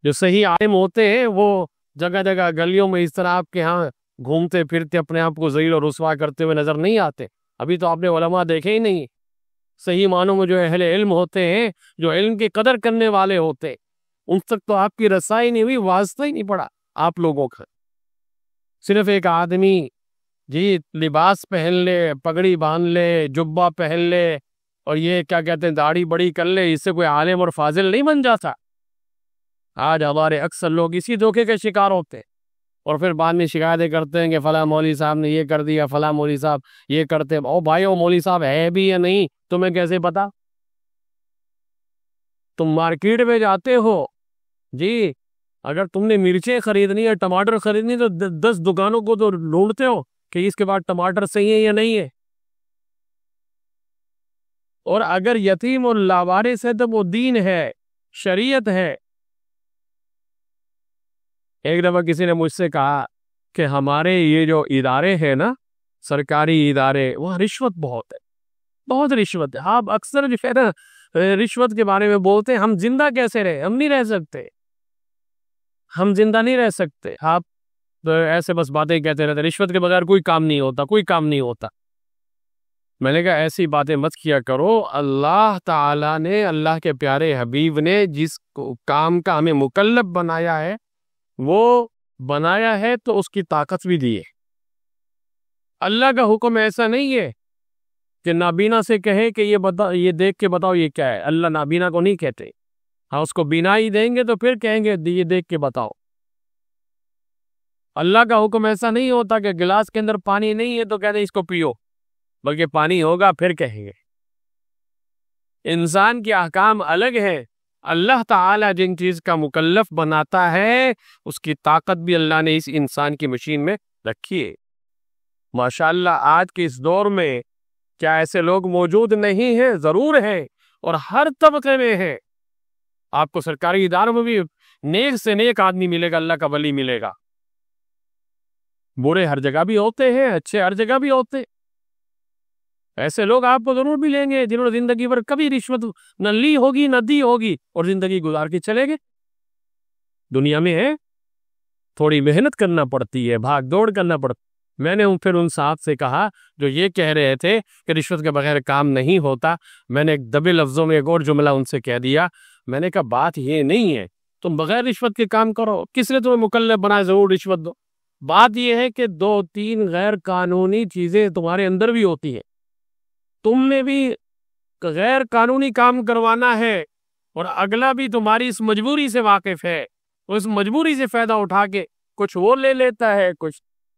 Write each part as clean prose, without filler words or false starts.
جو صحیح عالم ہوتے ہیں وہ جگہ جگہ گلیوں میں اس طرح آپ کے ہاں گھومتے پھرتے اپنے آپ کو ذلیل اور رسوا کرتے ہوئے نظر نہیں آتے. ابھی تو آپ نے علماء دیکھے ہی نہیں. صحیح معنوں میں جو اہل علم ہوتے ہیں، جو علم کی قدر کرنے والے ہوتے، ان تک تو آپ کی رسائی نہیں ہوئی، واسطہ ہی نہیں پڑا آپ لوگوں کا. صرف ایک آدمی جی لباس پہن لے، پگڑی باندھ لے، جبہ پہن لے اور یہ کیا کہتے ہیں داڑھی بڑی کر لے، اس سے کوئی عالم اور فاضل نہیں بن جاتا. آج ہمارے اکثر لوگ اسی دھوکے کے شکار ہوتے ہیں اور پھر بعد میں شکایتیں کرتے ہیں کہ فلاں مولوی صاحب نے یہ کر دیا، فلاں مولوی صاحب یہ کرتے. او بھائی، وہ مولوی صاحب ہے بھی یا نہیں تمہیں کیسے پتا؟ تم مارکیٹ میں جاتے ہو جی، اگر تم نے مرچیں خریدنی ہے، ٹماٹر خریدنی تو 10 دکانوں کو تو ڈھونڈتے ہو کہ اس کے بعد ٹماٹر صحیح ہے یا نہیں ہے. اور اگر یتیم اور لاوارث ہے تو وہ دین ہے، شریعت ہے. ایک دفعہ کسی نے مجھ سے کہا کہ ہمارے یہ جو ادارے ہیں نا، سرکاری ادارے، وہاں رشوت بہت ہے، بہت رشوت ہے. آپ اکثر جو ہے نا رشوت کے بارے میں بولتے ہیں، ہم زندہ کیسے رہے؟ ہم نہیں رہ سکتے، ہم زندہ نہیں رہ سکتے. آپ ایسے بس باتیں کہتے رہتے، رشوت کے بغیر کوئی کام نہیں ہوتا، کوئی کام نہیں ہوتا. میں نے کہا ایسی باتیں مت کیا کرو. اللہ تعالیٰ نے، اللہ کے پیارے حبیب نے جس کام کا ہمیں مکلف بنایا ہے، وہ بنایا ہے تو اس کی طاقت بھی دی ہے. اللہ کا حکم ایسا نہیں ہے کہ نابینا سے کہے کہ یہ دیکھ کے بتاؤ یہ کیا ہے. اللہ نابینا کو نہیں کہتے. ہاں، اس کو بینائی دیں گے تو پھر کہیں گے یہ دیکھ کے بتاؤ. اللہ کا حکم ایسا نہیں ہوتا کہ گلاس کے اندر پانی نہیں ہے تو کہتے ہیں اس کو پیو، بلکہ پانی ہوگا پھر کہیں گے. انسان کے احکام الگ ہیں. اللہ تعالیٰ جن چیز کا مکلف بناتا ہے اس کی طاقت بھی اللہ نے اس انسان کی مشین میں رکھی ہے. ماشاءاللہ آج کے اس دور میں کیا ایسے لوگ موجود نہیں ہیں؟ ضرور ہیں، اور ہر طبقے میں ہیں. آپ کو سرکاری اداروں میں بھی نیک سے نیک آدمی ملے گا، اللہ کا ولی ملے گا. برے ہر جگہ بھی ہوتے ہیں، اچھے ہر جگہ بھی ہوتے ہیں. ایسے لوگ آپ کو ضرور ملیں گے جنہوں نے زندگی بھر کبھی رشوت نہ لی ہوگی نہ دی ہوگی اور زندگی گزار کے چلے گئے. دنیا میں ہے، تھوڑی محنت کرنا پڑتی ہے، بھاگ دوڑ کرنا پڑتا. میں نے پھر ان صاحب سے کہا جو یہ کہہ رہے تھے کہ رشوت کے بغیر کام نہیں ہوتا، میں نے ایک دبے لفظوں میں ایک اور جملہ ان سے کہہ دیا. میں نے کہا بات یہ نہیں ہے تم بغیر رشوت کے کام کرو، کس نے تمہیں مکلف بنائے ضرور رشوت دو. بات یہ ہے کہ 2-3 غیر قانونی چیزیں تمہارے اندر بھی ہوتی ہیں. تم نے بھی غیر قانونی کام کروانا ہے اور اگلا بھی تمہاری اس مجبوری سے واقف ہے، اس مجبوری سے فائدہ اٹھا کے کچھ وہ لے لیتا ہے،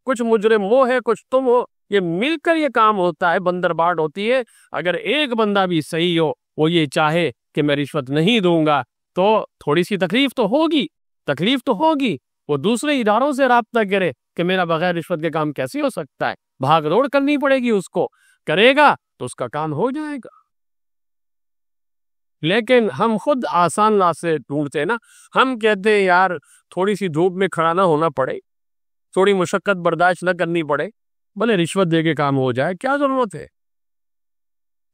کچھ مجرم وہ ہے، کچھ تم ہو. یہ مل کر یہ کام ہوتا ہے، بندر باٹ ہوتی ہے. اگر ایک بندہ بھی صحیح ہو، وہ یہ چاہے کہ میں رشوت نہیں دوں گا، تو تھوڑی سی تکلیف تو ہوگی. وہ دوسرے اداروں سے رابطہ کرے کہ میرا بغیر رشوت کے کام کیسے ہو سکتا ہے. بھاگ دوڑ کرنی پڑے گی اس کو، کرے گا تو اس کا کام ہو جائے گا. لیکن ہم خود آسان راستے ڈھونڈتے ہیں نا. ہم کہتے ہیں یار تھوڑی سی دھوپ میں کھڑا نہ ہونا پڑے، تھوڑی مشقت برداشت نہ کرنی پڑے، بھلے رشوت دے کے کام ہو جائے، کیا ضرورت ہے.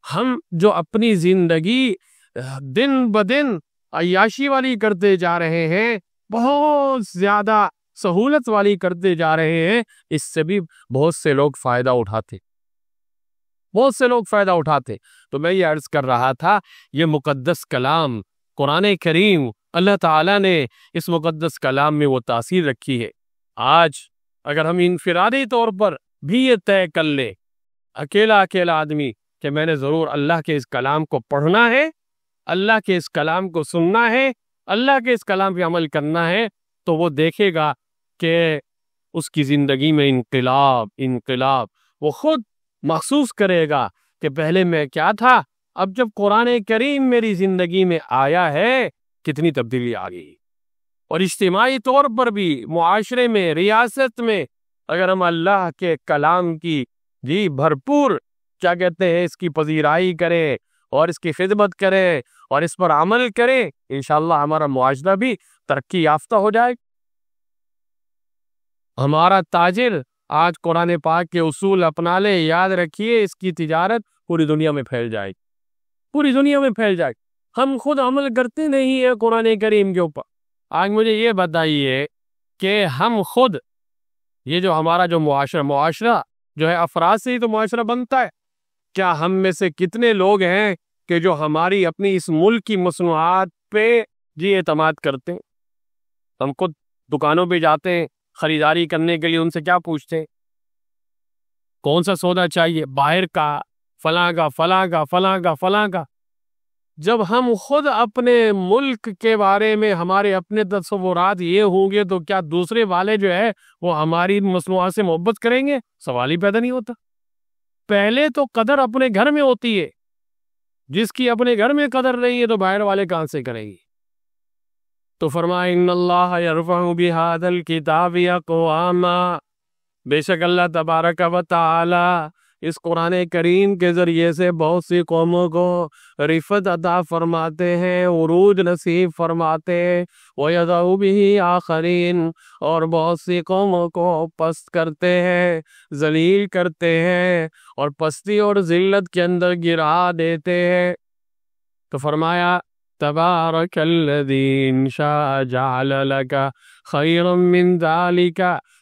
ہم جو اپنی زندگی دن بدن عیاشی والی کرتے جا رہے ہیں، بہت زیادہ سہولت والی کرتے جا رہے ہیں، اس سے بھی بہت سے لوگ فائدہ اٹھاتے. تو میں یہ عرض کر رہا تھا، یہ مقدس کلام قرآن کریم، اللہ تعالیٰ نے اس مقدس کلام میں وہ تاثیر رکھی ہے. آج اگر ہم انفرادی طور پر بھی یہ طے کر لیں، اکیلا آدمی، کہ میں نے ضرور اللہ کے اس کلام کو پڑھنا ہے، اللہ کے اس کلام کو سننا ہے، اللہ کے اس کلام پہ عمل کرنا ہے، تو وہ دیکھے گا کہ اس کی زندگی میں انقلاب وہ خود محسوس کرے گا کہ پہلے میں کیا تھا، اب جب قرآن کریم میری زندگی میں آیا ہے کتنی تبدیلی آ گئی. اور اجتماعی طور پر بھی، معاشرے میں، ریاست میں، اگر ہم اللہ کے کلام کی بھرپور کیا کہتے ہیں اس کی پذیرائی کریں اور اس کی خدمت کریں اور اس پر عمل کریں، انشاءاللہ ہمارا معاشرہ بھی ترقی یافتہ ہو جائے. ہمارا تاجر آج قرآن پاک کے اصول اپنا لے، یاد رکھیے اس کی تجارت پوری دنیا میں پھیل جائے گی. ہم خود عمل کرتے نہیں ہیں قرآن کریم کے اوپر. آج مجھے یہ بتائیے کہ ہم خود یہ جو ہمارا جو معاشرہ جو ہے افراد سے ہی تو معاشرہ بنتا ہے. کیا ہم میں سے کتنے لوگ ہیں کہ جو ہماری اپنی اس ملک کی مصنوعات پہ جی اعتماد کرتے ہیں؟ ہم خود دکانوں پہ جاتے ہیں خریداری کرنے کے لیے، ان سے کیا پوچھتے ہیں؟ کون سا سودا چاہیے؟ باہر کا، فلاں کا فلاں کا فلاں کا فلاں کا. جب ہم خود اپنے ملک کے بارے میں ہمارے اپنے تصورات یہ ہوں گے تو کیا دوسرے والے جو ہے وہ ہماری مصنوعات سے محبت کریں گے؟ سوال ہی پیدا نہیں ہوتا. پہلے تو قدر اپنے گھر میں ہوتی ہے. جس کی اپنے گھر میں قدر نہیں ہے تو باہر والے کہاں سے کریں گے؟ تو فرمائے ان اللہ یرفع بہذا الکتاب اقواما، بے شک اللہ تبارک و تعالی اس قرآن کریم کے ذریعے سے بہت سی قوموں کو رفعت عطا فرماتے ہیں، عروج نصیب فرماتے ہیں. وَيَضَعُ بِهِ آخَرِينَ، اور بہت سی قوموں کو پست کرتے ہیں، ذلیل کرتے ہیں اور پستی اور ذلت کے اندر گرا دیتے ہیں. تو فرمایا تبارک الذی ان شاء جعل لک خیرا من ذلک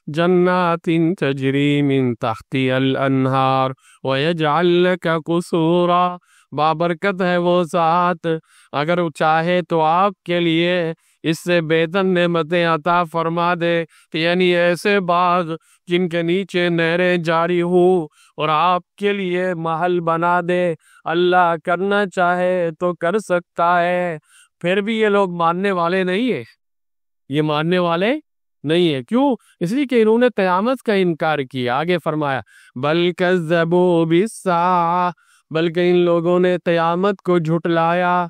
جنات تجری من تحتی الانہار ویجعل لک قصورا. بابرکت ہے وہ ذات اگر وہ چاہے تو آپ کے لیے اس سے بہتر نعمتیں عطا فرما دے، یعنی ایسے باغ جن کے نیچے نہریں جاری ہوں اور آپ کے لیے محل بنا دے. اللہ کرنا چاہے تو کر سکتا ہے. پھر بھی یہ لوگ ماننے والے نہیں ہیں، یہ ماننے والے نہیں ہے. کیوں؟ اس لیے کہ انہوں نے قیامت کا انکار کیا. آگے فرمایا بل کذبوا بالساعہ، بلکہ ان لوگوں نے قیامت کو جھٹلایا.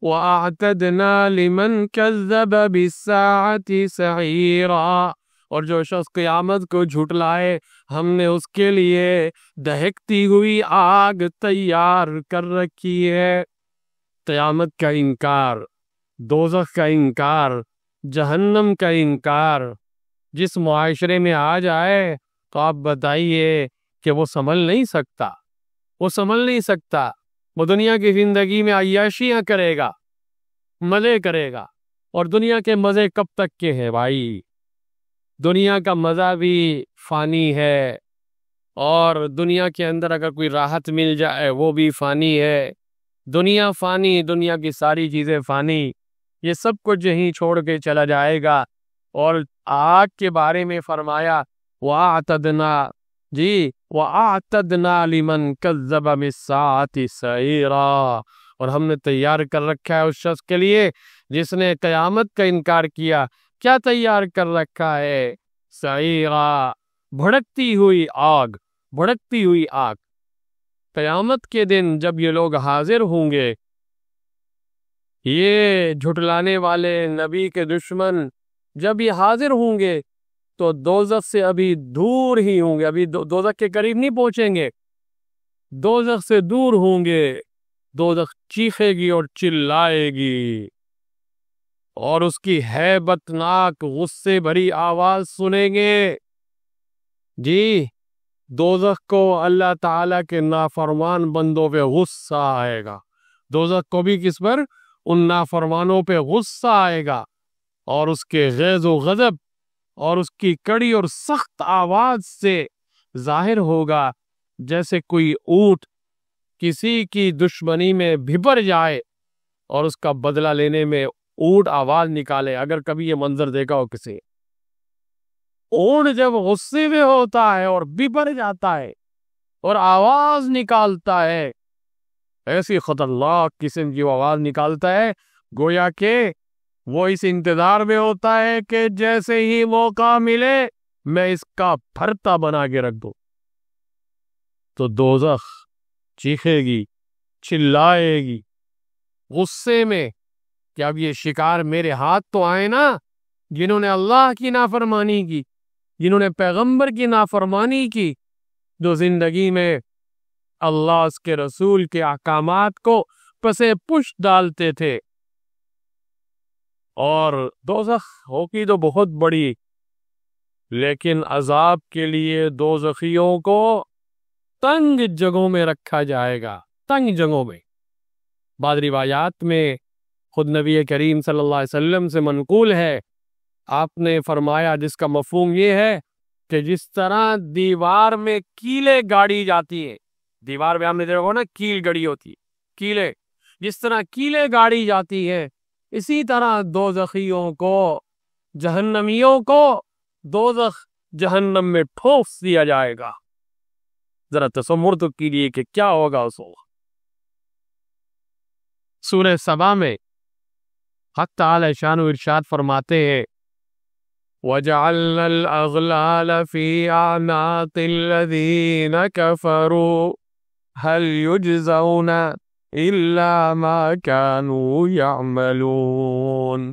وَأَعْتَدْنَا لِمَنْ كَذَّبَ بِالسَّاعَةِ سَعِيرًا، اور جو شخص قیامت کو جھٹلائے ہم نے اس کے لیے دہکتی ہوئی آگ تیار کر رکھی ہے. قیامت کا انکار، دوزخ کا انکار، جہنم کا انکار جس معاشرے میں آ جائے تو آپ بتائیے کہ وہ سنبھل نہیں سکتا. وہ سنبھل نہیں سکتا. وہ دنیا کی زندگی میں عیاشیاں کرے گا، مزے کرے گا. اور دنیا کے مزے کب تک کے ہیں بھائی؟ دنیا کا مزہ بھی فانی ہے، اور دنیا کے اندر اگر کوئی راحت مل جائے وہ بھی فانی ہے. دنیا فانی، دنیا کی ساری چیزیں فانی. یہ سب کچھ یہیں چھوڑ کے چلا جائے گا. اور آگ کے بارے میں فرمایا وَأَعْتَدْنَا، جی وَأَعْتَدْنَا لِمَنْ كَذَّبَ بِالسَّاعَةِ سَعِيرًا، اور ہم نے تیار کر رکھا ہے اس شخص کے لیے جس نے قیامت کا انکار کیا. کیا تیار کر رکھا ہے؟ سعیرا، بھڑکتی ہوئی آگ، بھڑکتی ہوئی آگ. قیامت کے دن جب یہ لوگ حاضر ہوں گے، یہ جھٹلانے والے نبی کے دشمن جب یہ حاضر ہوں گے تو دوزخ سے ابھی دور ہی ہوں گے، ابھی دوزخ کے قریب نہیں پہنچیں گے، دوزخ سے دور ہوں گے. دوزخ چیخے گی اور چلائے گی اور اس کی ہیبت ناک غصے بھری آواز سنیں گے. جی دوزخ کو اللہ تعالیٰ کے نافرمان بندوں پہ غصہ آئے گا. دوزخ کو بھی کس پر؟ ان نافرمانوں پہ غصہ آئے گا، اور اس کے غیظ و غضب اور اس کی کڑی اور سخت آواز سے ظاہر ہوگا جیسے کوئی اونٹ کسی کی دشمنی میں بھپر جائے اور اس کا بدلہ لینے میں اونٹ آواز نکالے. اگر کبھی یہ منظر دیکھا ہو کسی، اونٹ جب غصے میں ہوتا ہے اور بھپر جاتا ہے اور آواز نکالتا ہے، ایسی خطرناک قسم کی آواز نکالتا ہے گویا کہ وہ اس انتظار میں ہوتا ہے کہ جیسے ہی موقع ملے میں اس کا بھرتا بنا کے رکھ دوں. تو دوزخ چیخے گی، چلائے گی غصے میں کہ اب یہ شکار میرے ہاتھ تو آئے نا. جنہوں نے اللہ کی نافرمانی کی، جنہوں نے پیغمبر کی نافرمانی کی، جو زندگی میں اللہ اس کے رسول کے احکامات کو پسے پشت ڈالتے تھے. اور دوزخ ہوگی تو بہت بڑی، لیکن عذاب کے لیے دوزخیوں کو تنگ جگہوں میں رکھا جائے گا، تنگ جگہوں میں. بعض روایات میں خود نبی کریم صلی اللہ علیہ وسلم سے منقول ہے، آپ نے فرمایا جس کا مفہوم یہ ہے کہ جس طرح دیوار میں کیلیں گاڑی جاتی ہے، دیوار میں ہم نے دیکھا نا کیل گڑی ہوتی ہے، کیلیں، جس طرح کیلیں گاڑی جاتی ہے، اسی طرح دوزخیوں کو، جہنمیوں کو دوزخ جہنم میں ٹھوس دیا جائے گا۔ ذرا تصور تو کیجیے کہ کیا ہوگا اس وقت۔ سورہ سبا میں حق تعالی شان و ارشاد فرماتے ہیں وَجَعَلْنَا الْأَغْلَالَ فِي أَعْنَاقِ الَّذِينَ كَفَرُوا هَلْ يُجْزَوْنَ إِلَّا مَا كَانُوا يَعْمَلُونَ،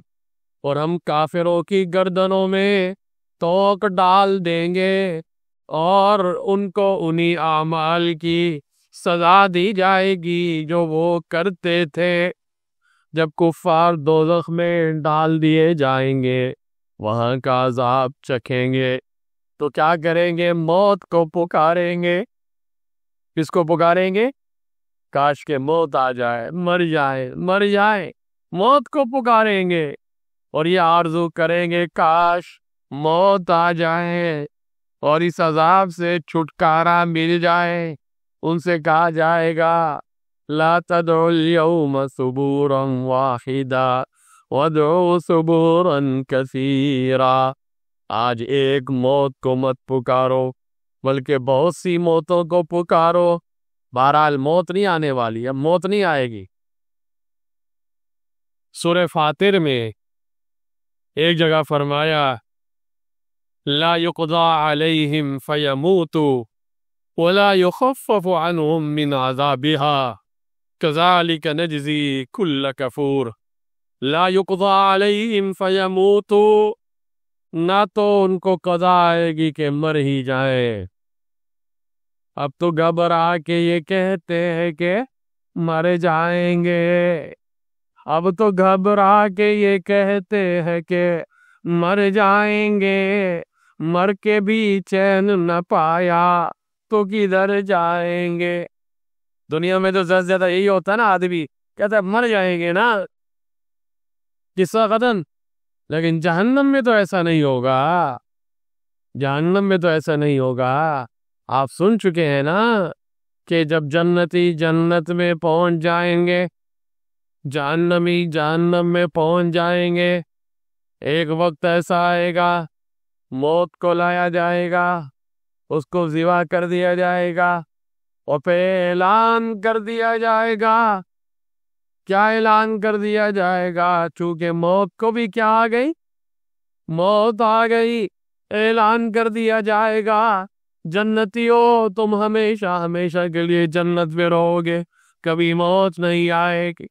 اور ہم کافروں کی گردنوں میں توق ڈال دیں گے اور ان کو انہی اعمال کی سزا دی جائے گی جو وہ کرتے تھے۔ جب کفار دوزخ میں ڈال دیے جائیں گے، وہاں کا عذاب چکھیں گے، تو کیا کریں گے؟ موت کو پکاریں گے۔ کس کو پکاریں گے؟ کاش کہ موت آ جائے، مر جائے، موت کو پکاریں گے اور یہ آرزو کریں گے کاش موت آ جائے اور اس عذاب سے چھٹکارا مل جائے۔ ان سے کہا جائے گا لا تدعوا اليوم ثبورا واحدا وادعوا ثبورا کثیرا، آج ایک موت کو مت پکارو بلکہ بہت سی موتوں کو پکارو۔ بہرحال موت نہیں آنے والی، اب موت نہیں آئے گی۔ سورہ فاطر میں ایک جگہ فرمایا لا يقضى عليهم فيموتوا ولا يخفف عنهم من عذابها كذلك نجزي كل كفور۔ لا يقضى عليهم فيموتوا، نہ تو ان کو قضا آئے گی کہ مر ہی جائے، اب تو گھبرا کے یہ کہتے ہیں کہ مر جائیں گے، اب تو گھبرا کے یہ کہتے ہیں کہ مر جائیں گے، مر کے بھی چین نہ پایا تو کدھر جائیں گے۔ دنیا میں تو زیادہ زیادہ یہی ہوتا ہے نا، آدمی کہتا ہے مر جائیں گے نا قصہ ختم، لیکن جہنم میں تو ایسا نہیں ہوگا، جہنم میں تو ایسا نہیں ہوگا۔ آپ سن چکے ہیں نا کہ جب جنتی جنت میں پہنچ جائیں گے، جہنمی جہنم میں پہنچ جائیں گے، ایک وقت ایسا آئے گا موت کو لایا جائے گا، اس کو ذبح کر دیا جائے گا اور پھر اعلان کر دیا جائے گا۔ کیا اعلان کر دیا جائے گا؟ چونکہ موت کو بھی کیا آ گئی؟ موت آ گئی، اعلان کر دیا جائے گا جنتیو تم ہمیشہ ہمیشہ کے لیے جنت میں رہو گے، کبھی موت نہیں آئے گی۔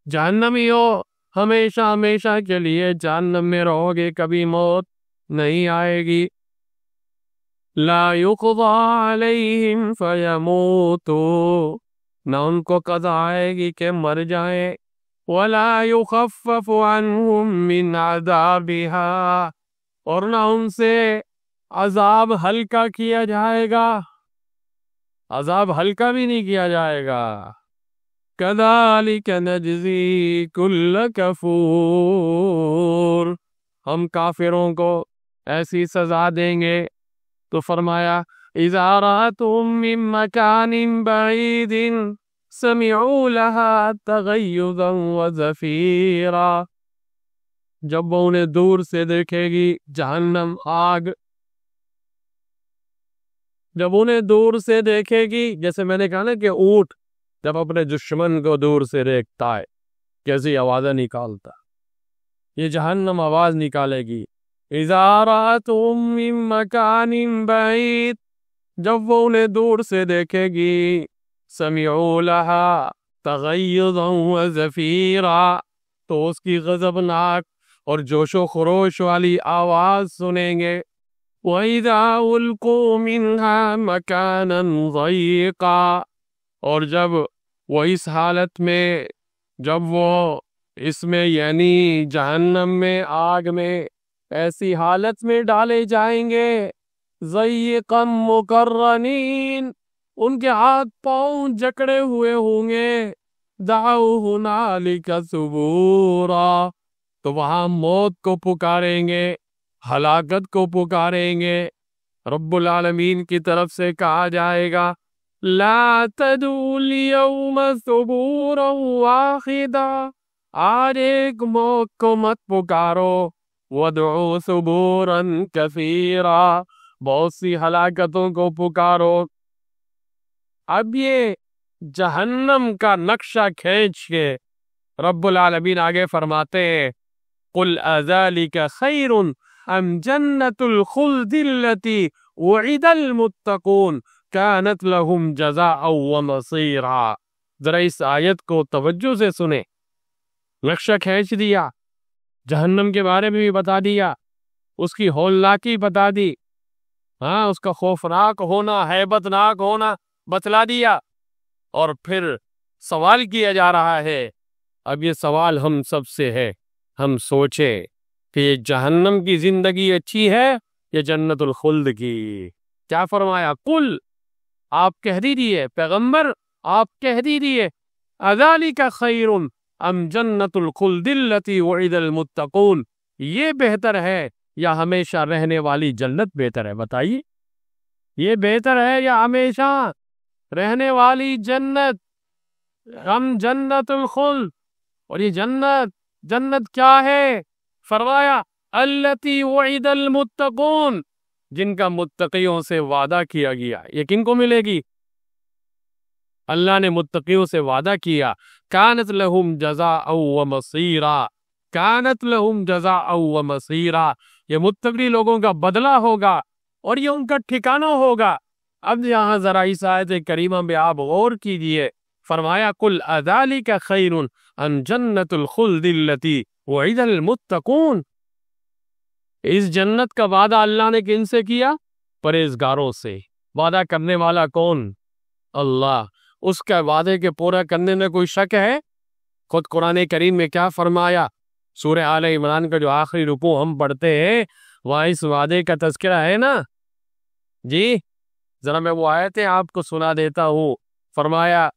جہنمیو ہمیشہ ہمیشہ کے لیے جہنم میں رہو گے، کبھی موت نہیں آئے گی۔ لا يقضى عليهم فيموتوا، نہ ان کو قضا آئے گی کہ مر جائیں، ولا يخفف عنهم من عذابها، اور نہ ان سے عذاب ہلکا کیا جائے گا، عذاب ہلکا بھی نہیں کیا جائے گا۔ كذلك نجزي كل كفور، ہم کافروں کو ایسی سزا دیں گے۔ تو فرمایا اذا رأتهم من مكان بعيد سمعوا لها تغيظا وزفيرا، جب وہ انہیں دور سے دیکھے گی جہنم آگ، جب انہیں دور سے دیکھے گی، جیسے میں نے کہا نا کہ اونٹ جب اپنے دشمن کو دور سے دیکھتا ہے کیسی آوازیں نکالتا، یہ جہنم آواز نکالے گی۔ اذا رأتهم من مكان بعيد، جب وہ انہیں دور سے دیکھے گی، سمعوا لها تغیظا وزفیرا، تو اس کی غضبناک اور جوش و خروش والی آواز سنیں گے۔ وَإِذَا أُلْقُوا مِنْهَا مَكَانًا ضَيِّقًا، اور جب وہ اس حالت میں، جب وہ اس میں یعنی جہنم میں آگ میں ایسی حالت میں ڈالے جائیں گے، ضَيِّقًا مُقَرَّنِينَ، ان کے ہاتھ پاؤں جکڑے ہوئے ہوں گے، دعوا هنالك ثبورا، تو وہاں موت کو پکاریں گے، ہلاکت کو پکاریں گے۔ رب العالمین کی طرف سے کہا جائے گا لا تدعوا اليوم ثبورا واحدا، آج ایک موت کو مت پکارو، وادعوا ثبورا کثیرا، بہت سی ہلاکتوں کو پکارو۔ اب یہ جہنم کا نقشہ کھینچ کے رب العالمین آگے فرماتے ہیں قل اذالک خیر ام جنت الخلد التي وعد المتقون كانت لهم جزاء ومصيرا۔ ذرا اس آیت کو توجہ سے سنیں، نقشہ کھینچ دیا، جہنم کے بارے میں بھی بتا دیا، اس کی ہولناکی بتا دی، ہاں اس کا خوفناک ہونا، ہیبت ناک ہونا بتلا دیا، اور پھر سوال کیا جا رہا ہے۔ اب یہ سوال ہم سب سے ہے، ہم سوچے کہ یہ جہنم کی زندگی اچھی ہے یا جنت الخلد کی؟ کیا فرمایا؟ قل، آپ کہہ دیجئے، پیغمبر آپ کہہ دیجئے، اذالک خیر ام جنت الخلد التی وعد المتقون، یہ بہتر ہے یا ہمیشہ رہنے والی جنت بہتر ہے؟ بتائیے، یہ بہتر ہے یا ہمیشہ رہنے والی جنت؟ ہم جنت الخلد، اور یہ جنت کیا ہے؟ فرمایا التی وعد المتقون، جن کا متقیوں سے وعدہ کیا گیا۔ یہ کن کو ملے گی؟ اللہ نے متقیوں سے وعدہ کیا، کانت لہم جزاء ومصیرا، کانت لہم جزاء ومصیرا، یہ متقی لوگوں کا بدلہ ہوگا اور یہ ان کا ٹھکانہ ہوگا۔ اب یہاں ذرا اس آیت کریمہ میں آپ غور کیجئے، فرمایا قل اذالک خیر ام جنت الخلد التی وعد المتقون، اس جنت کا وعدہ اللہ نے کن سے کیا؟ پرہیزگاروں سے۔ وعدہ کرنے والا کون؟ اللہ۔ اس کا وعدے کے پورا کرنے میں کوئی شک ہے؟ خود قرآن کریم میں کیا فرمایا؟ سورہ آل عمران کا جو آخری رکوع ہم پڑھتے ہیں وہاں اس وعدے کا تذکرہ ہے نا جی؟ ذرا میں وہ آیتیں آپ کو سنا دیتا ہوں۔ فرمایا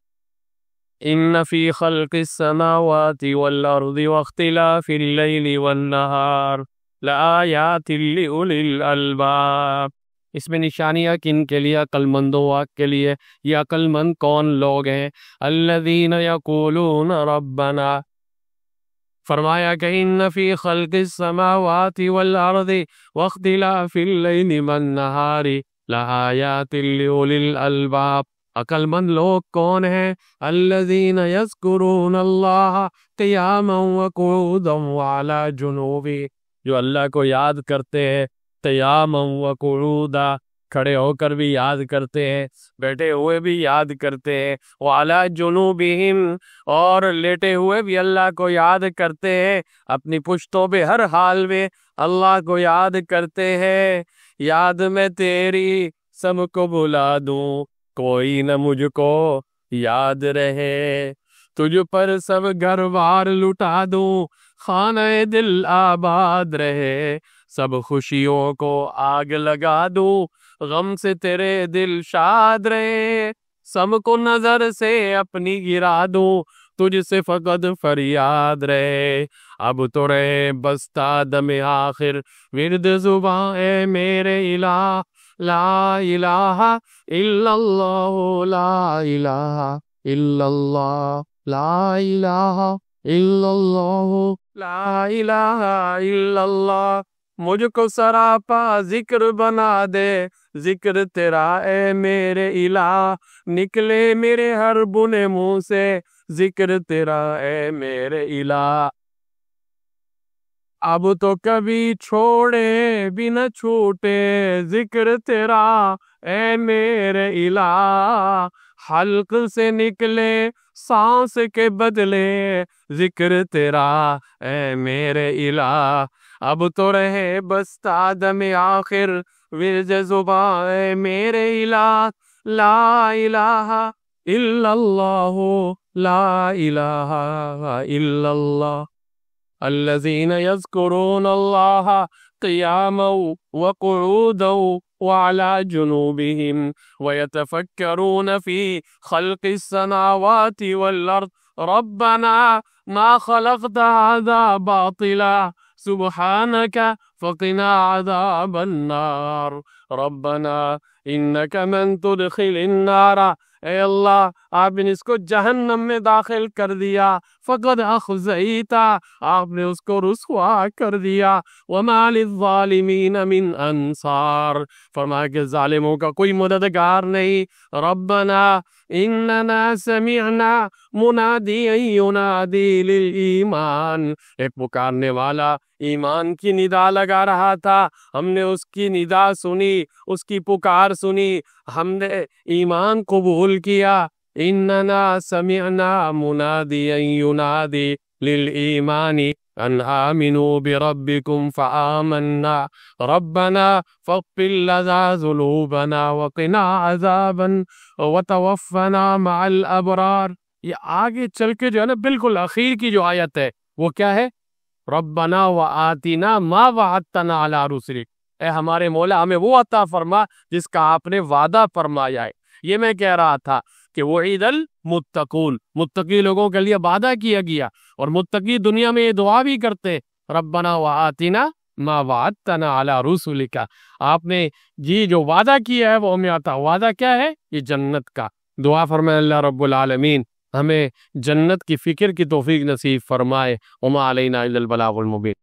ان فی خلق السماوات والارض واختلاف اللیل والنہار لآیات لأولی الالباب، اس میں نشانیاں کن کے لیے؟ عقل مندوں کے لیے۔ یہ عقل مند کون لوگ ہیں؟ الذین یقولون ربنا، فرمایا کہ ان فی خلق السماوات والارض واختلاف اللیل والنہار لآیات لأولی الالباب، عقل مند لوگ کون ہیں؟ الذین یذکرون اللہ قیاما وقعودا وعلی جنوبہ، جو اللہ کو یاد کرتے ہیں قیاما وقعودا، کھڑے ہو کر بھی یاد کرتے ہیں، بیٹھے ہوئے بھی یاد کرتے ہیں، وعلی جنوبہم، اور لیٹے ہوئے بھی اللہ کو یاد کرتے ہیں، اپنی پشتوں پہ ہر حال میں اللہ کو یاد کرتے ہیں۔ یاد میں تیری سب کو بلا دوں، کوئی نہ مجھ کو یاد رہے، تجھ پر سب گھر بار لٹا دوں، خانہ دل آباد رہے، سب خوشیوں کو آگ لگا دوں، غم سے تیرے دل شاد رہے، سب کو نظر سے اپنی گرا دوں، تجھ سے فقط فریاد رہے، اب تو رہے بستہ دم آخر ورد زباں اے میرے الہ، لا الہ الا اللہ، لا الہ الا اللہ، لا الہ الا اللہ، لا الہ الا اللہ، مجھ کو سراپا ذکر بنا دے، ذکر تیرا اے میرے الہ، نکلے میرے ہر بنے منہ سے، ذکر تیرا اے میرے الہ، اب تو کبھی چھوڑے بھی نہ چھوٹے، ذکر تیرا اے میرے الہ، حلق سے نکلے سانس کے بدلے، ذکر تیرا اے میرے الہ، اب تو رہے بستہ دم آخر ورد زباں اے میرے الہ، لا الہ الا اللہ، لا الہ الا اللہ، الذین یذکرون اللہ قیاما وقعودا وعلی جنوبہم ویتفکرون فی خلق السماوات والارض ربنا ما خلقت هذا باطلا سبحانك فقنا عذاب النار ربنا انك من تدخل النار، اے اللہ آپ نے اس کو جہنم میں داخل کر دیا، فقد اخزیتا، آپ نے اس کو رسوا کر دیا، وما للظالمین من انصار، فرمایا کہ ظالموں کا کوئی مددگار نہیں۔ ربنا اننا سمعنا منادیا ینادی للایمان، ایک پکارنے والا ایمان کی ندا لگا رہا تھا، ہم نے اس کی ندا سنی، اس کی پکار سنی، ہم نے ایمان قبول کیا۔ اننا سمعنا منادیا ینادی للایمان ان آمنوا بربکم فآمنا ربنا فاغفر لنا ذنوبنا وقنا عذابا وتوفنا مع الابرار۔ یہ آگے چل کے جو ہے نا بالکل اخیر کی جو آیت ہے وہ کیا ہے؟ ربنا وآتنا ما وعدتنا علی رسلک، اے ہمارے مولا ہمیں وہ عطا فرما جس کا آپ نے وعدہ فرمایا ہے۔ یہ میں کہہ رہا تھا کہ وعید المتقون، متقی لوگوں کے لیے وعدہ کیا گیا، اور متقی دنیا میں یہ دعا بھی کرتے ربنا وآتنا ما وعدتنا علی رسلک، آپ نے جی جو وعدہ کیا ہے وہ ہمیں عطا، وعدہ کیا ہے؟ یہ جنت کا۔ دعا فرمائے اللہ رب العالمین ہمیں جنت کی فکر کی توفیق نصیب فرمائے۔ وما علینا الا البلاغ المبین۔